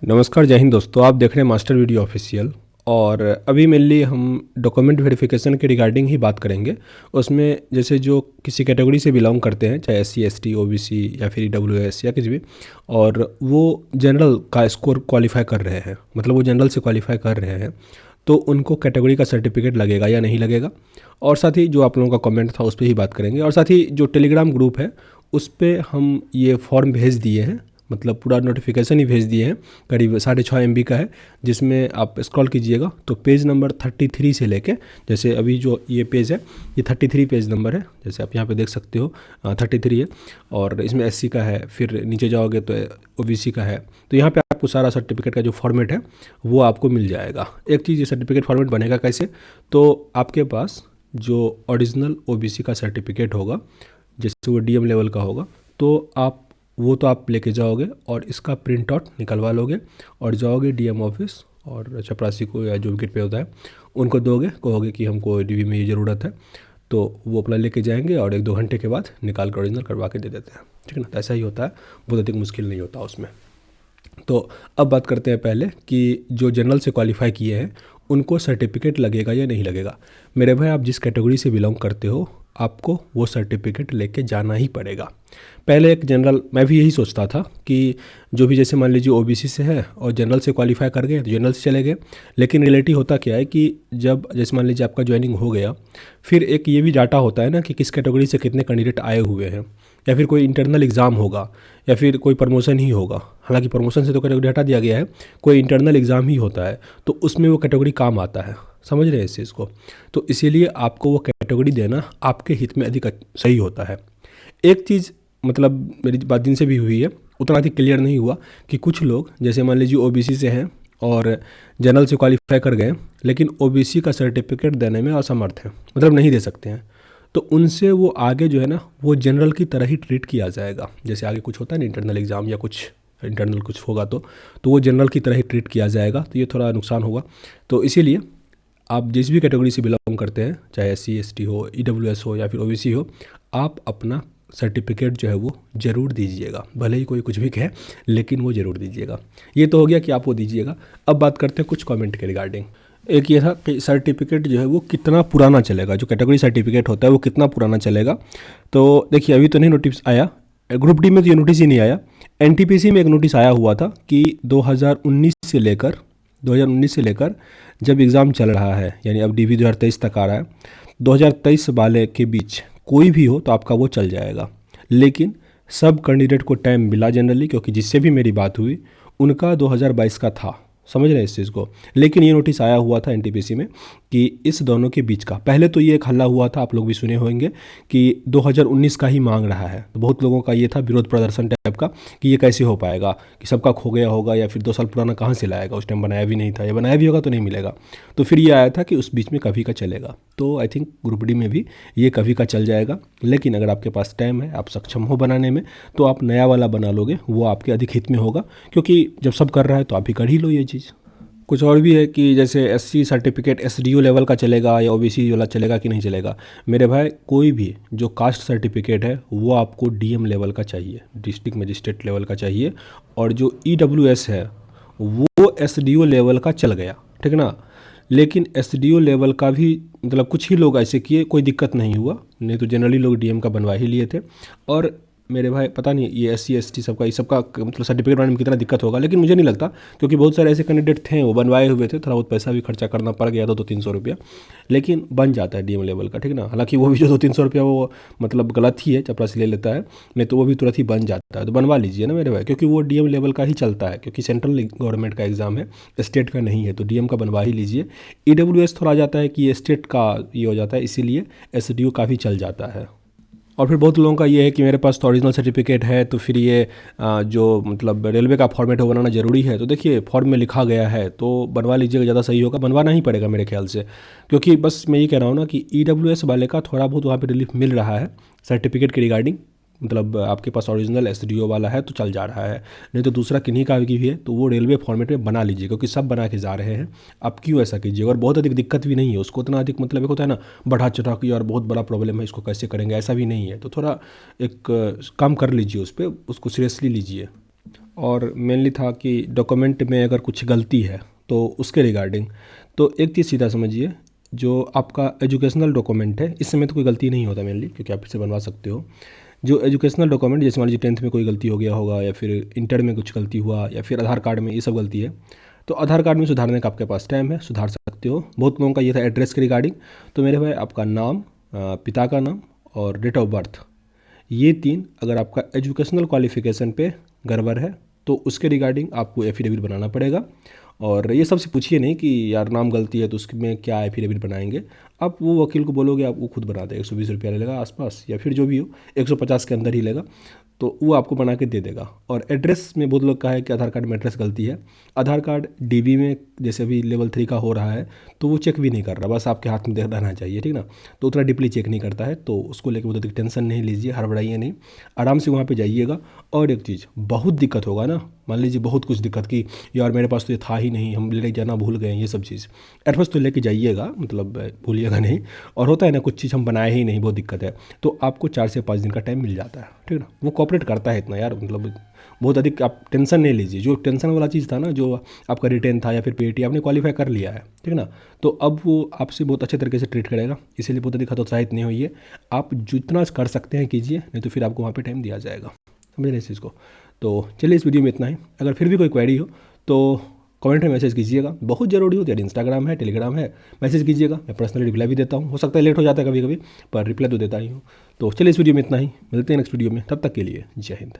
नमस्कार, जय हिंद दोस्तों। आप देख रहे हैं मास्टर वीडियो ऑफिशियल। और अभी मेनली हम डॉक्यूमेंट वेरिफिकेशन के रिगार्डिंग ही बात करेंगे। उसमें जैसे जो किसी कैटेगरी से बिलोंग करते हैं, चाहे एससी, एसटी, ओबीसी या फिर ईडब्ल्यूएस या किसी भी, और वो जनरल का स्कोर क्वालिफाई कर रहे हैं, मतलब वो जनरल से क्वालिफाई कर रहे हैं, तो उनको कैटेगरी का सर्टिफिकेट लगेगा या नहीं लगेगा। और साथ ही जो आप लोगों का कमेंट था उस पर ही बात करेंगे। और साथ ही जो टेलीग्राम ग्रुप है उस पर हम ये फॉर्म भेज दिए हैं, मतलब पूरा नोटिफिकेशन ही भेज दिए हैं। करीब 6.5 MB का है, जिसमें आप स्क्रॉल कीजिएगा तो पेज नंबर 33 से लेके, जैसे अभी जो ये पेज है ये 33 पेज नंबर है, जैसे आप यहाँ पे देख सकते हो 33 है। और इसमें एससी का है, फिर नीचे जाओगे तो ओबीसी का है। तो यहाँ पे आपको सारा सर्टिफिकेट का जो फॉर्मेट है वो आपको मिल जाएगा। एक चीज़, ये सर्टिफिकेट फॉर्मेट बनेगा कैसे, तो आपके पास जो ओरिजिनल ओबीसी का सर्टिफिकेट होगा, जैसे वो डीएम लेवल का होगा, तो आप लेके जाओगे और इसका प्रिंट आउट निकलवा लोगे और जाओगे डीएम ऑफिस और चपरासी को या जो विकेट पे होता है उनको दोगे, कहोगे कि हमको डीवी में ये ज़रूरत है, तो वो अपना लेके जाएंगे और 1-2 घंटे के बाद निकाल कर ओरिजिनल करवा के दे देते हैं। ठीक है ना, तो ऐसा ही होता है, बहुत अधिक मुश्किल नहीं होता उसमें। तो अब बात करते हैं पहले कि जो जनरल से क्वालिफाई किए हैं उनको सर्टिफिकेट लगेगा या नहीं लगेगा। मेरे भाई, आप जिस कैटेगरी से बिलोंग करते हो आपको वो सर्टिफिकेट लेके जाना ही पड़ेगा। पहले एक जनरल, मैं भी यही सोचता था कि जो भी, जैसे मान लीजिए ओबीसी से है और जनरल से क्वालिफाई कर गए तो जनरल से चले गए। लेकिन रियलिटी होता क्या है कि जब, जैसे मान लीजिए आपका ज्वाइनिंग हो गया, फिर एक ये भी डाटा होता है ना कि किस कैटेगरी से कितने कैंडिडेट आए हुए हैं, या फिर कोई इंटरनल एग्ज़ाम होगा, या फिर कोई प्रमोशन ही होगा। हालांकि प्रमोशन से तो कैटेगरी हटा दिया गया है, कोई इंटरनल एग्ज़ाम ही होता है, तो उसमें वो कैटेगरी काम आता है। समझ रहे हैं इस चीज़ को? तो इसीलिए आपको वो कैटेगरी देना आपके हित में अधिक सही होता है। एक चीज़, मतलब मेरी बात दिन से भी हुई है, उतना अधिक क्लियर नहीं हुआ कि कुछ लोग, जैसे मान लीजिए ओबीसी से हैं और जनरल से क्वालिफाई कर गए, लेकिन ओबीसी का सर्टिफिकेट देने में असमर्थ हैं, मतलब नहीं दे सकते हैं, तो उनसे वो आगे जो है ना वो जनरल की तरह ही ट्रीट किया जाएगा। जैसे आगे कुछ होता है ना, इंटरनल एग्ज़ाम या कुछ इंटरनल कुछ होगा तो वो जनरल की तरह ही ट्रीट किया जाएगा, तो ये थोड़ा नुकसान होगा। तो इसीलिए आप जिस भी कैटेगरी से बिलोंग करते हैं, चाहे एससी, एसटी हो, ईडब्ल्यूएस हो या फिर ओबीसी हो, आप अपना सर्टिफिकेट जो है वो ज़रूर दीजिएगा। भले ही कोई कुछ भी कहे, लेकिन वो ज़रूर दीजिएगा। ये तो हो गया कि आप वो दीजिएगा। अब बात करते हैं कुछ कमेंट के रिगार्डिंग। एक ये था कि सर्टिफिकेट जो है वो कितना पुराना चलेगा, जो कैटेगरी सर्टिफिकेट होता है वो कितना पुराना चलेगा। तो देखिए, अभी तो नहीं नोटिस आया, ग्रुप डी में तो ये नोटिस ही नहीं आया। एनटीपीसी में एक नोटिस आया हुआ था कि 2019 से लेकर जब एग्ज़ाम चल रहा है, यानी अब डीवी 2023 तक आ रहा है, 2023 वाले के बीच कोई भी हो तो आपका वो चल जाएगा। लेकिन सब कैंडिडेट को टाइम मिला जनरली, क्योंकि जिससे भी मेरी बात हुई उनका 2022 का था। समझ रहे हैं इस चीज़ को? लेकिन ये नोटिस आया हुआ था एनटीपीसी में कि इस दोनों के बीच का, पहले तो ये एक हल्ला हुआ था, आप लोग भी सुने होंगे कि 2019 का ही मांग रहा है। तो बहुत लोगों का ये था विरोध प्रदर्शन टाइप का कि ये कैसे हो पाएगा, कि सबका खो गया होगा या फिर 2 साल पुराना कहाँ से लाएगा, उस टाइम बनाया भी नहीं था, या बनाया भी होगा तो नहीं मिलेगा। तो फिर ये आया था कि उस बीच में कभी का चलेगा। तो आई थिंक ग्रुप डी में भी ये कभी का चल जाएगा। लेकिन अगर आपके पास टाइम है, आप सक्षम हो बनाने में, तो आप नया वाला बना लोगे, वो आपके अधिक हित में होगा, क्योंकि जब सब कर रहा है तो आप भी कर ही लो ये चीज़। कुछ और भी है कि जैसे एससी सर्टिफिकेट एसडीओ लेवल का चलेगा या ओबीसी वाला चलेगा कि नहीं चलेगा। मेरे भाई, कोई भी जो कास्ट सर्टिफिकेट है वो आपको डीएम लेवल का चाहिए, डिस्ट्रिक्ट मजिस्ट्रेट लेवल का चाहिए। और जो ईडब्ल्यूएस है वो एसडीओ लेवल का चल गया, ठीक है ना। लेकिन एसडीओ लेवल का भी, मतलब कुछ ही लोग ऐसे किए, कोई दिक्कत नहीं हुआ, नहीं तो जनरली लोग डीएम का बनवा ही लिए थे। और मेरे भाई, पता नहीं ये एससी एसटी सबका, ये सबका मतलब सर्टिफिकेट बनाने में कितना दिक्कत होगा, लेकिन मुझे नहीं लगता, क्योंकि बहुत सारे ऐसे कैंडिडेट थे वो बनवाए हुए थे, थोड़ा बहुत पैसा भी खर्चा करना पड़ गया, 200-300 रुपया, लेकिन बन जाता है डीएम लेवल का, ठीक है ना। हालांकि वो भी जो 200-300 रुपया वो मतलब गलत ही है, चपरासी ले लेता है, नहीं तो वो भी तुरंत ही बन जाता है। तो बनवा लीजिए ना मेरे भाई, क्योंकि वो डीएम लेवल का ही चलता है, क्योंकि सेंट्रल गवर्नमेंट का एग्जाम है, स्टेट का नहीं है, तो डीएम का बनवा ही लीजिए। ईडब्ल्यूएस थोड़ा जाता है कि ये स्टेट का ये हो जाता है, इसीलिए एसडीओ काफ़ी चल जाता है। और फिर बहुत लोगों का ये है कि मेरे पास तो ओरिजिनल सर्टिफिकेट है, तो फिर ये जो मतलब रेलवे का फॉर्मेट है वो बनाना ज़रूरी है। तो देखिए, फॉर्म में लिखा गया है तो बनवा लीजिएगा, ज़्यादा सही होगा, बनवाना ही पड़ेगा मेरे ख्याल से। क्योंकि बस मैं ये कह रहा हूँ ना कि ईडब्ल्यूएस वाले का थोड़ा बहुत वहाँ पे रिलीफ मिल रहा है सर्टिफिकेट के रिगार्डिंग, मतलब आपके पास ओरिजिनल एसडीओ वाला है तो चल जा रहा है, नहीं तो दूसरा किन्हीं का भी है तो वो रेलवे फॉर्मेट में बना लीजिए, क्योंकि सब बना के जा रहे हैं। आप क्यों ऐसा कीजिए? और बहुत अधिक दिक्कत भी नहीं है उसको, उतना अधिक मतलब एक होता है ना बढ़ा चढ़ा के और बहुत बड़ा प्रॉब्लम है, इसको कैसे करेंगे, ऐसा भी नहीं है। तो थोड़ा एक काम कर लीजिए, उस पर उसको सीरियसली लीजिए। और मेनली था कि डॉक्यूमेंट में अगर कुछ गलती है तो उसके रिगार्डिंग। तो एक चीज़ सीधा समझिए, जो आपका एजुकेशनल डॉक्यूमेंट है इसमें तो कोई गलती नहीं होता मेनली, क्योंकि आप इसे बनवा सकते हो। जो एजुकेशनल डॉक्यूमेंट, जैसे मान लीजिए 10th में कोई गलती हो गया होगा, या फिर इंटर में कुछ गलती हुआ, या फिर आधार कार्ड में, ये सब गलती है, तो आधार कार्ड में सुधारने का आपके पास टाइम है, सुधार सकते हो। बहुत लोगों का ये था एड्रेस के रिगार्डिंग। तो मेरे भाई आपका नाम, पिता का नाम और डेट ऑफ बर्थ, ये तीन अगर आपका एजुकेशनल क्वालिफिकेशन पे गड़बड़ है तो उसके रिगार्डिंग आपको एफिडेविट बनाना पड़ेगा। और ये सबसे पूछिए नहीं कि यार नाम गलती है तो उसमें क्या एफिडेविट बनाएंगे। आप वो वकील को बोलोगे, आप वो खुद बना देगा, 120 रुपया लेगा आसपास, या फिर जो भी हो 150 के अंदर ही लेगा, तो वो आपको बना के दे देगा। और एड्रेस में बहुत लोग का है कि आधार कार्ड में एड्रेस गलती है। आधार कार्ड डीबी में जैसे अभी लेवल 3 का हो रहा है तो वो चेक भी नहीं कर रहा, बस आपके हाथ में देख रहना चाहिए, ठीक ना। तो उतना डीपली चेक नहीं करता है, तो उसको लेकर बहुत टेंशन नहीं लीजिए, हड़बड़ाइए नहीं, आराम से वहाँ पे जाइएगा। और एक चीज़, बहुत दिक्कत होगा ना, मान लीजिए बहुत कुछ दिक्कत की, यार मेरे पास तो ये था ही नहीं, हम ले जाना भूल गए, ये सब चीज़ एड्रेस तो लेके जाइएगा, मतलब भूलिएगा नहीं। और होता है ना कुछ चीज़ हम बनाए ही नहीं, बहुत दिक्कत है, तो आपको 4 से 5 दिन का टाइम मिल जाता है, ठीक ना। वो कॉपरेट करता है इतना यार, मतलब बहुत अधिक आप टेंशन नहीं लीजिए। जो टेंशन वाला चीज़ था ना, जो आपका रिटेन था या फिर पीटी आपने क्वालिफाई कर लिया है, ठीक ना, तो अब वो आपसे बहुत अच्छे तरीके से ट्रीट करेगा। इसीलिए बहुत अधिक हतोत्साहित नहीं होइए, आप जितना कर सकते हैं कीजिए, नहीं तो फिर आपको वहाँ पे टाइम दिया जाएगा, समझ रहे इस चीज़ को। तो चलिए इस वीडियो में इतना ही। अगर फिर भी कोई क्वेरी हो तो कमेंट में मैसेज कीजिएगा, बहुत ज़रूरी हो तो यार इंस्टाग्राम है, टेलीग्राम है, मैसेज कीजिएगा, मैं पर्सनली रिप्लाई भी देता हूँ। हो सकता है लेट हो जाता है कभी कभी, पर रिप्लाई तो देता ही हूँ। तो चलिए इस वीडियो में इतना ही, मिलते हैं नेक्स्ट वीडियो में, तब तक के लिए जय हिंद।